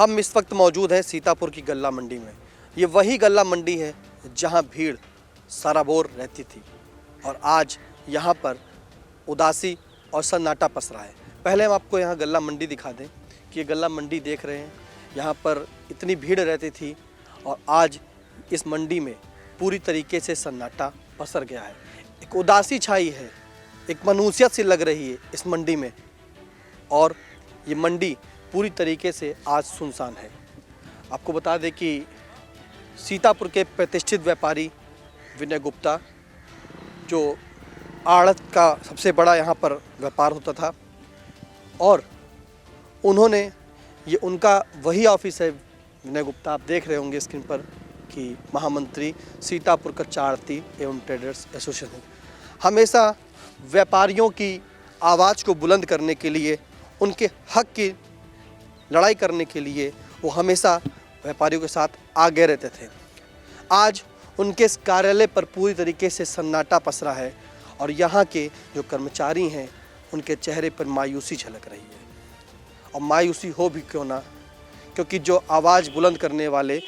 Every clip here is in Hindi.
हम इस वक्त मौजूद हैं सीतापुर की गल्ला मंडी में। ये वही गल्ला मंडी है जहां भीड़ सराबोर रहती थी और आज यहां पर उदासी और सन्नाटा पसरा है। पहले हम आपको यहां गल्ला मंडी दिखा दें कि ये गल्ला मंडी देख रहे हैं, यहाँ पर इतनी भीड़ रहती थी और आज इस मंडी में पूरी तरीके से सन्नाटा पसर गया है। एक उदासी छाई है, एक मनुष्यत सी लग रही है इस मंडी में और ये मंडी पूरी तरीके से आज सुनसान है। आपको बता दें कि सीतापुर के प्रतिष्ठित व्यापारी विनय गुप्ता, जो आड़त का सबसे बड़ा यहाँ पर व्यापार होता था, और उन्होंने ये उनका वही ऑफिस है विनय गुप्ता, आप देख रहे होंगे स्क्रीन पर कि महामंत्री सीतापुर कच्चा आड़ती एवं ट्रेडर्स एसोसिएशन। हमेशा व्यापारियों की आवाज़ को बुलंद करने के लिए, उनके हक की लड़ाई करने के लिए वो हमेशा व्यापारियों के साथ आगे रहते थे। आज उनके इस कार्यालय पर पूरी तरीके से सन्नाटा पसरा है और यहाँ के जो कर्मचारी हैं उनके चेहरे पर मायूसी झलक रही है। और मायूसी हो भी क्यों ना, क्योंकि जो आवाज़ बुलंद करने वाले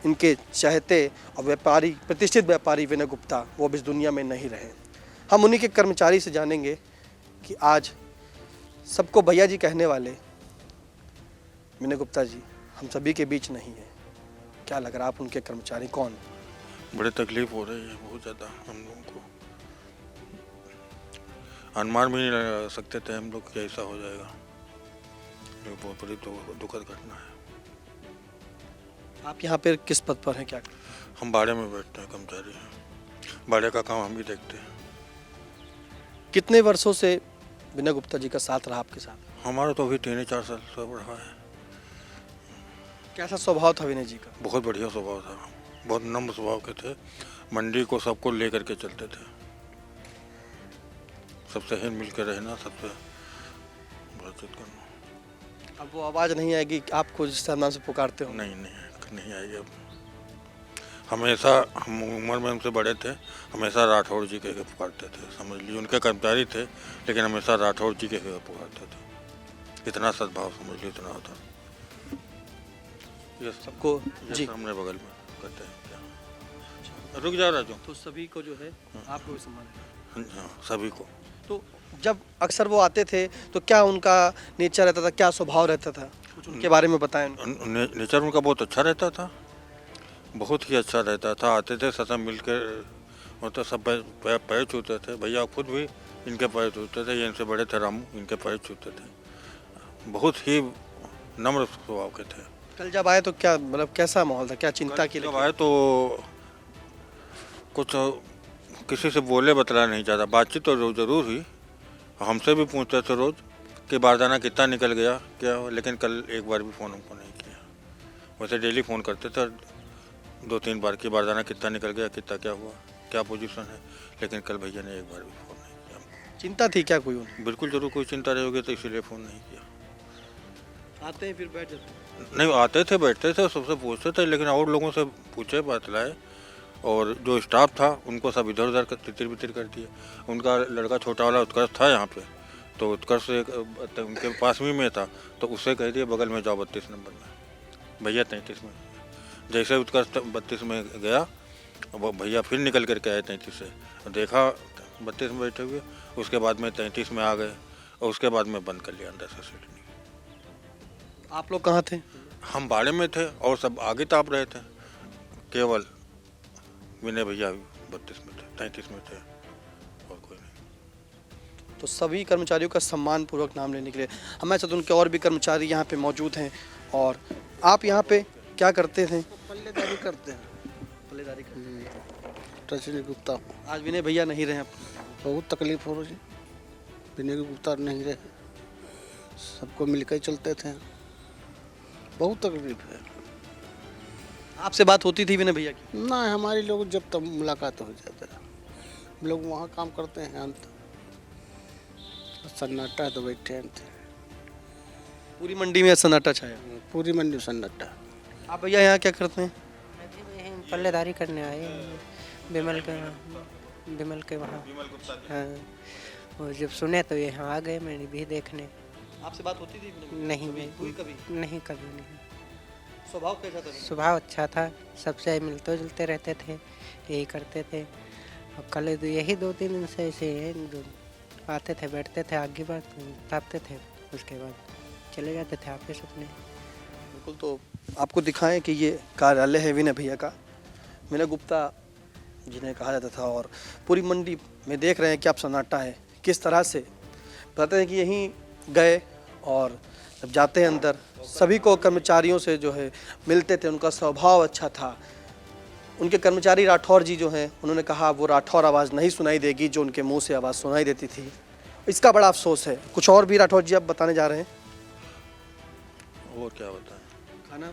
इनके चाहते और व्यापारी, प्रतिष्ठित व्यापारी विनय गुप्ता, वो अब इस दुनिया में नहीं रहे। हम उन्हीं के कर्मचारी से जानेंगे कि आज सबको भैया जी कहने वाले विनय गुप्ता जी हम सभी के बीच नहीं है। क्या लग रहा है, आप उनके कर्मचारी कौन? बड़े तकलीफ हो रही है बहुत ज़्यादा। हम लोगों को अनुमान भी नहीं लगा सकते थे हम लोग कि ऐसा हो जाएगा। ये बहुत बड़ी दुखद घटना है। आप यहाँ पे किस पद पर हैं? क्या हम बाड़े में बैठते हैं, कर्मचारी हैं, बाड़े का काम हम भी देखते हैं। कितने वर्षों से विनय गुप्ता जी का साथ रहा आपके साथ? हमारा तो अभी 3-4 साल से रहा है। कैसा स्वभाव था विनय जी का? बहुत बढ़िया स्वभाव था, बहुत नम्र स्वभाव के थे। मंडी को सबको ले करके चलते थे, सबसे हिल मिल कर रहना, सबसे बातचीत करना। अब वो आवाज़ नहीं आएगी आपको जिस नाम से पुकारते हो? नहीं आएगी अब। हमेशा हम उम्र में उनसे बड़े थे, हमेशा राठौड़ जी कह के पुकारते थे। समझ लीजिए उनके कर्मचारी थे लेकिन हमेशा राठौड़ जी कह के पुकारते थे। इतना सद्भाव समझ लीजिए, इतना होता। ये सबको जी हमने बगल में करते हैं। क्या रुक जा राजू? तो सभी को जो है आपको भी सम्मान है? हाँ, सभी को। तो जब अक्सर वो आते थे तो क्या उनका नेचर रहता था, क्या स्वभाव रहता था, कुछ उनके बारे में बताएं। नेचर उनका बहुत अच्छा रहता था, बहुत ही अच्छा रहता था। आते थे सब मिल कर, मतलब सब पैर छूते थे। भैया खुद भी इनके पैर छूते थे, ये इनसे बड़े थे रामू, इनके पैर छूते थे। बहुत ही नम्र स्वभाव के थे। कल जब आए तो क्या मतलब कैसा माहौल था, क्या चिंता की? जब आए तो कुछ किसी से बोले बतला नहीं चाहता। बातचीत तो ज़रूर हुई, हमसे भी पूछते थे रोज़ कि बारदाना कितना निकल गया क्या, लेकिन कल एक बार भी फ़ोन हमको नहीं किया। वैसे डेली फ़ोन करते थे 2-3 बार कि बारदाना कितना निकल गया, कितना क्या हुआ, क्या पोजीशन है, लेकिन कल भैया ने एक बार भी फ़ोन नहीं किया हमको। चिंता थी क्या कोई उन्हें? बिल्कुल जरूर कोई चिंता रही होगी तो इसीलिए फ़ोन नहीं किया। आते हैं फिर बैठ जाते? नहीं, आते थे, बैठते थे, सबसे पूछते थे, लेकिन और लोगों से पूछे बतलाए और जो स्टाफ था उनको सब इधर उधर तितर बितर कर दिए। उनका लड़का छोटा वाला उत्कर्ष था यहाँ पे, तो उत्कर्ष उनके पास में था, तो उससे कह दिए बगल में जाओ 32 नंबर में, भैया 33 में। जैसे उत्कर्ष 32 में गया, वो भैया फिर निकल करके आए 33 से, देखा 32 में बैठे हुए, उसके बाद में 33 में आ गए और उसके बाद में बंद कर लिया अंदर से सीट। आप लोग कहाँ थे? हम बाड़े में थे और सब आगे ताप रहे थे, केवल विनय भैया 32 में थे, 33 में थे और कोई नहीं। तो सभी कर्मचारियों का सम्मान पूर्वक नाम लेने के लिए हमारे साथ उनके और भी कर्मचारी यहाँ पे मौजूद हैं। और आप यहाँ पे क्या करते थे? पल्लेदारी करते हैं। पल्लेदारी करते हैं। रजनी गुप्ता। आज विनय भैया नहीं रहे, बहुत तकलीफ हो रही, विनय गुप्ता नहीं रहे, सबको मिलकर चलते थे, बहुत तकलीफ है। आपसे बात होती थी विनय भैया की? ना, हमारी लोग जब तब मुलाकात हो जाता है, हम लोग वहाँ काम करते हैं, अंत सन्नाटा तो बैठे हैं। पूरी मंडी में सन्नाटा छाया? पूरी मंडी सन्नाटा। आप भैया यहाँ क्या करते हैं? पल्लेदारी करने आए विमल के वहाँ। हाँ, और जब सुने तो यहाँ आ गए, मैंने भी देखने। आपसे बात होती थी नहीं कभी? हुई कभी? नहीं, कभी नहीं। स्वभाव कैसा था? स्वभाव अच्छा था, सबसे मिलते जुलते रहते थे, यही करते थे। और कल यही 2-3 दिन से ऐसे हैं, आते थे, बैठते थे, आगे बात बताते थे, उसके बाद चले जाते थे ऑफिस अपने। बिल्कुल, तो आपको दिखाएं कि ये कार्यालय है विनय भैया का, विनय गुप्ता जिन्हें कहा जाता था। और पूरी मंडी में देख रहे हैं कि आप सन्नाटा है, किस तरह से बताते हैं कि यहीं गए और जब जाते हैं अंदर सभी को कर्मचारियों से जो है मिलते थे, उनका स्वभाव अच्छा था। उनके कर्मचारी राठौर जी जो हैं उन्होंने कहा वो राठौर आवाज़ नहीं सुनाई देगी जो उनके मुंह से आवाज़ सुनाई देती थी। इसका बड़ा अफसोस है। कुछ और भी राठौर जी आप बताने जा रहे हैं? और क्या बताएं, खाना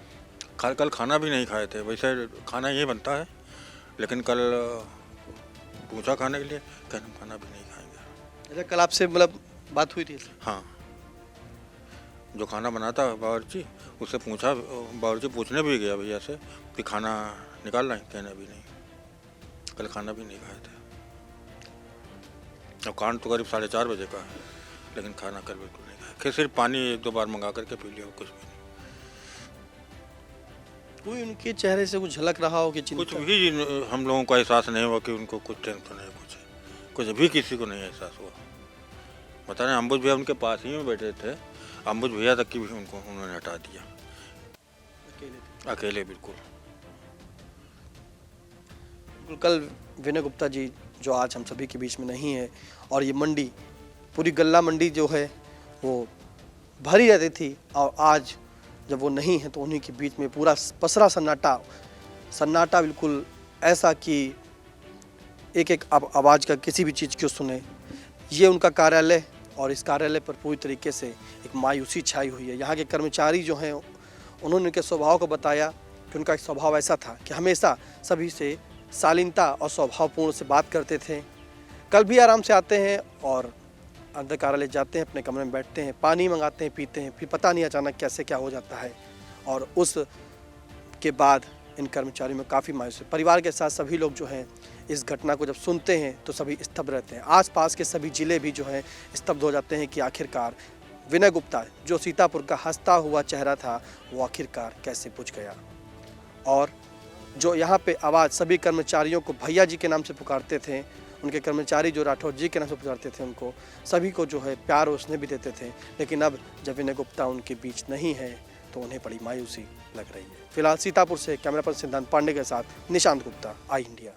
कल खाना भी नहीं खाए थे। वैसे खाना यही बनता है, लेकिन कल पूछा खाने के लिए, कहना हम खाना भी नहीं खाएंगे। अच्छा, कल आपसे मतलब बात हुई थी? हाँ, जो खाना बनाता बावर्ची उससे पूछा, बावर्ची पूछने भी गया भैया से कि खाना निकाल रहे हैं, कहना भी नहीं। कल खाना भी नहीं खाए थे। और कांड तो करीब 4:30 बजे का है, लेकिन खाना कल बिल्कुल नहीं खाया। फिर सिर्फ पानी 1-2 बार मंगा करके पी लिया, कुछ भी नहीं। कोई उनके चेहरे से कुछ झलक रहा हो कि कुछ चिंता? भी हम लोगों को एहसास नहीं हुआ कि उनको कुछ टेंशन है, कुछ भी किसी को नहीं एहसास हुआ। पता नहीं, अम्बुज भैया उनके पास ही में बैठे थे, अम्बुज भैया तक की भी उनको उन्होंने हटा दिया, अकेले बिल्कुल। कल विनय गुप्ता जी जो आज हम सभी के बीच में नहीं है, और ये मंडी पूरी गल्ला मंडी जो है वो भरी रहती थी, और आज जब वो नहीं है तो उन्हीं के बीच में पूरा पसरा सन्नाटा बिल्कुल ऐसा कि एक एक आवाज़ का किसी भी चीज़ को सुने। ये उनका कार्यालय, और इस कार्यालय पर पूरी तरीके से एक मायूसी छाई हुई है। यहाँ के कर्मचारी जो हैं उन्होंने उनके स्वभाव को बताया कि उनका एक स्वभाव ऐसा था कि हमेशा सभी से शालीनता और स्वभावपूर्ण से बात करते थे। कल भी आराम से आते हैं और अंदर कार्यालय जाते हैं, अपने कमरे में बैठते हैं, पानी मंगाते हैं, पीते हैं, फिर पता नहीं अचानक कैसे क्या हो जाता है। और उस के बाद इन कर्मचारियों में काफ़ी मायूसी। परिवार के साथ सभी लोग जो हैं इस घटना को जब सुनते हैं तो सभी स्तब्ध रहते हैं। आसपास के सभी ज़िले भी जो हैं स्तब्ध हो जाते हैं कि आखिरकार विनय गुप्ता जो सीतापुर का हंसता हुआ चेहरा था वो आखिरकार कैसे बुझ गया। और जो यहाँ पे आवाज़ सभी कर्मचारियों को भैया जी के नाम से पुकारते थे, उनके कर्मचारी जो राठौर जी के नाम से पुकारते थे, उनको सभी को जो है प्यार और स्नेह भी देते थे। लेकिन अब जब विनय गुप्ता उनके बीच नहीं है तो उन्हें बड़ी मायूसी लग रही है। फिलहाल सीतापुर से कैमरा पर्सन सिद्धांत पांडे के साथ निशांत गुप्ता, आई इंडिया।